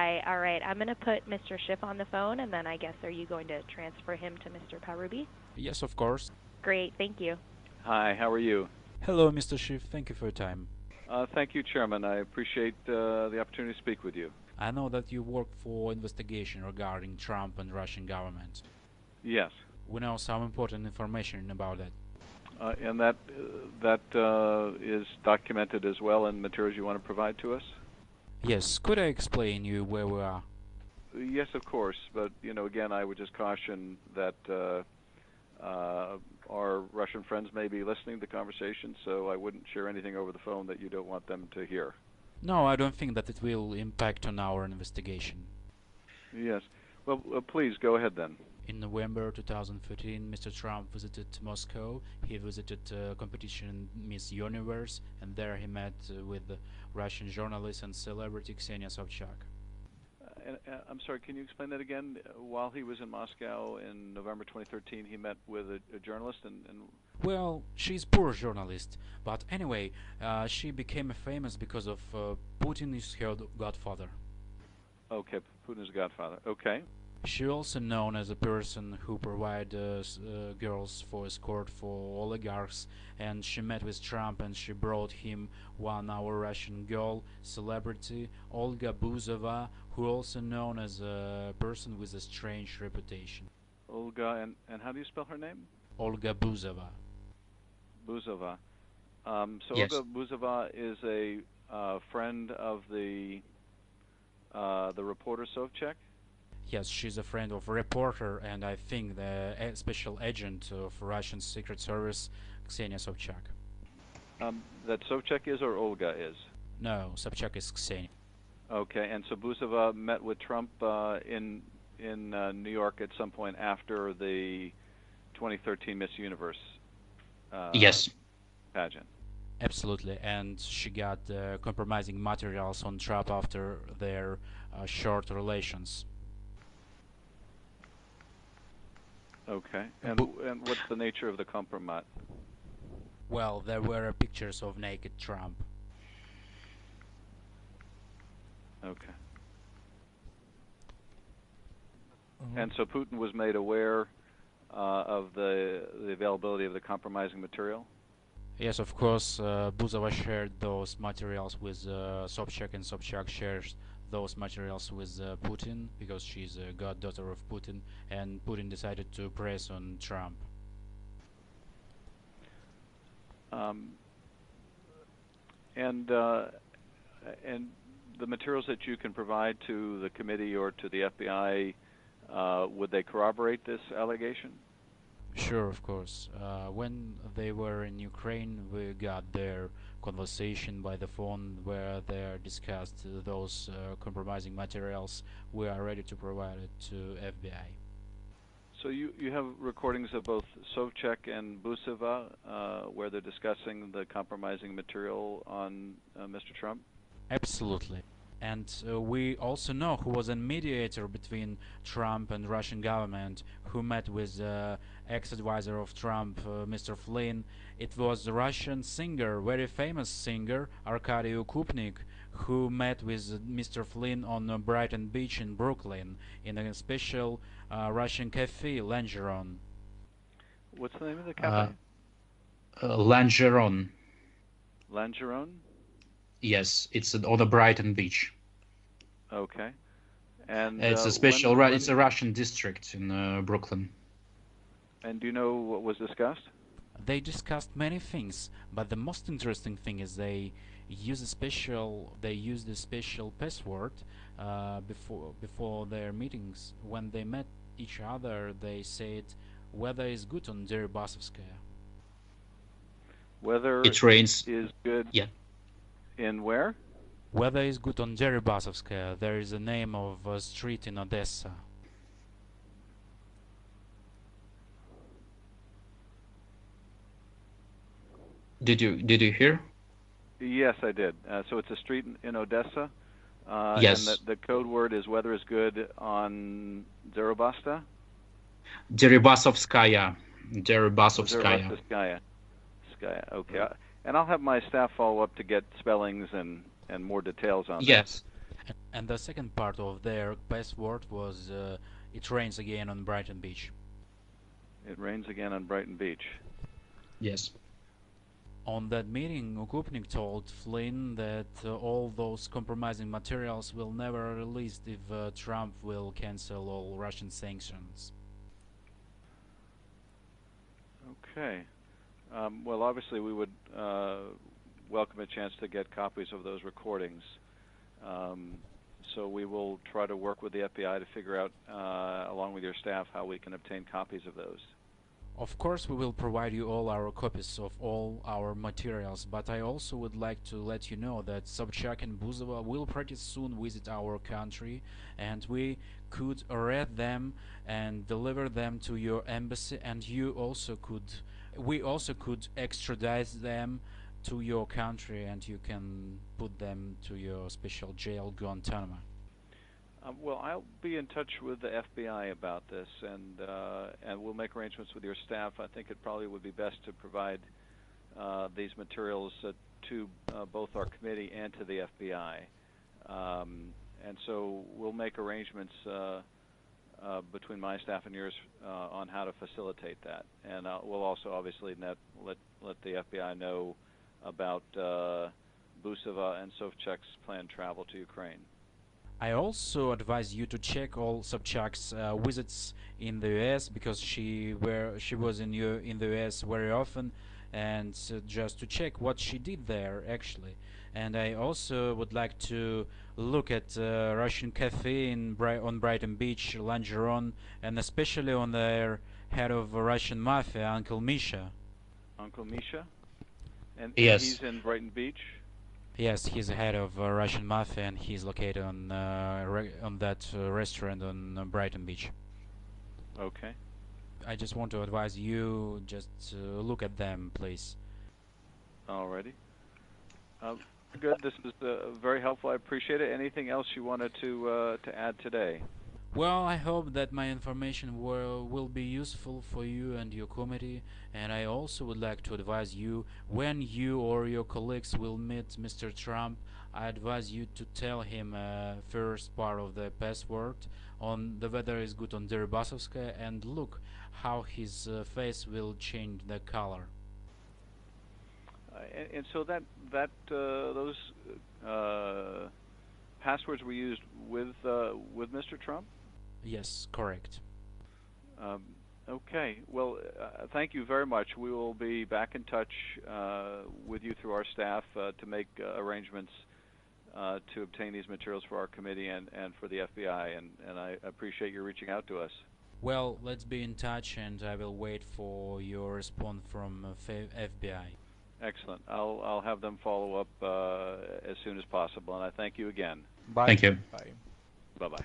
right, all right. I'm going to put Mr. Schiff on the phone, and then I guess are you going to transfer him to Mr. Parubi? Yes, of course. Great, thank you. Hi, how are you? Hello, Mr. Schiff. Thank you for your time. Thank you, Chairman. I appreciate the opportunity to speak with you. I know that you work for investigation regarding Trump and Russian government. Yes. We know some important information about that. And that is documented as well in materials you want to provide to us? Yes, could I explain you where we are? Yes, of course. But, again, I would just caution that our Russian friends may be listening to the conversation, so I wouldn't share anything over the phone that you don't want them to hear. No, I don't think that it will impact on our investigation. Yes. Well, please, go ahead then. In November 2013, Mr. Trump visited Moscow. He visited competition Miss Universe, and there he met with the Russian journalist and celebrity Ksenia Sobchak. I'm sorry, can you explain that again? While he was in Moscow in November 2013, he met with a journalist and... Well, she's poor journalist, but anyway, she became famous because of Putin is her godfather. Okay, Putin's godfather. Okay. She also known as a person who provide girls for escort for oligarchs, and she met with Trump and she brought him one our Russian girl celebrity Olga Buzova, who also known as a person with a strange reputation. Olga, and how do you spell her name? Olga Buzova. Buzova. Yes. Olga Buzova is a friend of the reporter Sobchak? Yes, she's a friend of a reporter, and I think the special agent of Russian Secret Service, Ksenia Sobchak. That Sobchak is or Olga is? No, Sobchak is Ksenia. Okay, and so Buzova met with Trump in New York at some point after the 2013 Miss Universe Yes. pageant. Absolutely, and she got compromising materials on Trump after their short relations. Okay, and what's the nature of the compromise? Well, there were pictures of naked Trump. Okay. And so Putin was made aware of the availability of the compromising material? Yes, of course, Buzova shared those materials with Sobchak, and Sobchak shares those materials with Putin, because she's a goddaughter of Putin, and Putin decided to press on Trump. And the materials that you can provide to the committee or to the FBI, would they corroborate this allegation? Sure, of course. When they were in Ukraine, we got their conversation by the phone where they discussed those compromising materials. We are ready to provide it to FBI. So you have recordings of both Sobchak and Buzova where they're discussing the compromising material on Mr. Trump? Absolutely. And we also know who was a mediator between Trump and Russian government, who met with ex-advisor of Trump, Mr. Flynn. It was the Russian singer, very famous singer, Arkady Ukupnik, who met with Mr. Flynn on Brighton Beach in Brooklyn in a special Russian cafe, Langeron. What's the name of the cafe? Langeron. Langeron? Yes, it's on the Brighton Beach. Okay. And it's a special, it's a Russian district in Brooklyn. And do you know what was discussed? They discussed many things, but the most interesting thing is they used a special password before their meetings. When they met each other, they said weather is good on Deribasovskaya. Weather it rains. Is good. Yeah. In where? Weather is good on Deribasovskaya. There is a name of a street in Odessa. Did you hear? Yes, I did. So it's a street in Odessa. Yes. And the code word is weather is good on Deribasta? Deribasovskaya. Deribasovskaya. Deribasovskaya. Okay. And I'll have my staff follow up to get spellings and more details on yes. that. And the second part of their password was it rains again on Brighton Beach. It rains again on Brighton Beach. Yes. On that meeting, Okupnik told Flynn that all those compromising materials will never be released if Trump will cancel all Russian sanctions. Okay. Well, obviously, we would welcome a chance to get copies of those recordings. So we will try to work with the FBI to figure out, along with your staff, how we can obtain copies of those. Of course, we will provide you all our copies of all our materials, but I also would like to let you know that Sobchak and Buzova will pretty soon visit our country, and we could arrest them and deliver them to your embassy, and we also could extradite them to your country, and you can put them to your special jail, Guantanamo. Well, I'll be in touch with the FBI about this, and we'll make arrangements with your staff. I think it probably would be best to provide these materials to both our committee and to the FBI. And so we'll make arrangements between my staff and yours on how to facilitate that. And we'll also obviously let the FBI know about Busova and Sobchak's planned travel to Ukraine. I also advise you to check all Sobchak's visits in the US, because she was in the US very often, and just to check what she did there actually. And I also would like to look at Russian cafe on Brighton Beach later on, and especially on their head of Russian mafia, Uncle Misha. Uncle Misha? And Yes. he's in Brighton Beach? Yes, he's the head of Russian mafia, and he's located on that restaurant on Brighton Beach. Okay. I just want to advise you just look at them, please. Alrighty. Good. This is very helpful. I appreciate it. Anything else you wanted to add today? Well, I hope that my information will be useful for you and your committee, and I also would like to advise you, when you or your colleagues will meet Mr. Trump, I advise you to tell him first part of the password on the weather is good on Deribasovskaya, and look how his face will change the color. And so those passwords were used with Mr. Trump? Yes, correct. Okay. Well, thank you very much. We will be back in touch with you through our staff to make arrangements to obtain these materials for our committee and for the FBI. And I appreciate you reaching out to us. Well, let's be in touch, and I will wait for your response from FBI. Excellent. I'll have them follow up as soon as possible. And I thank you again. Bye. Thank you. Bye. Bye-bye.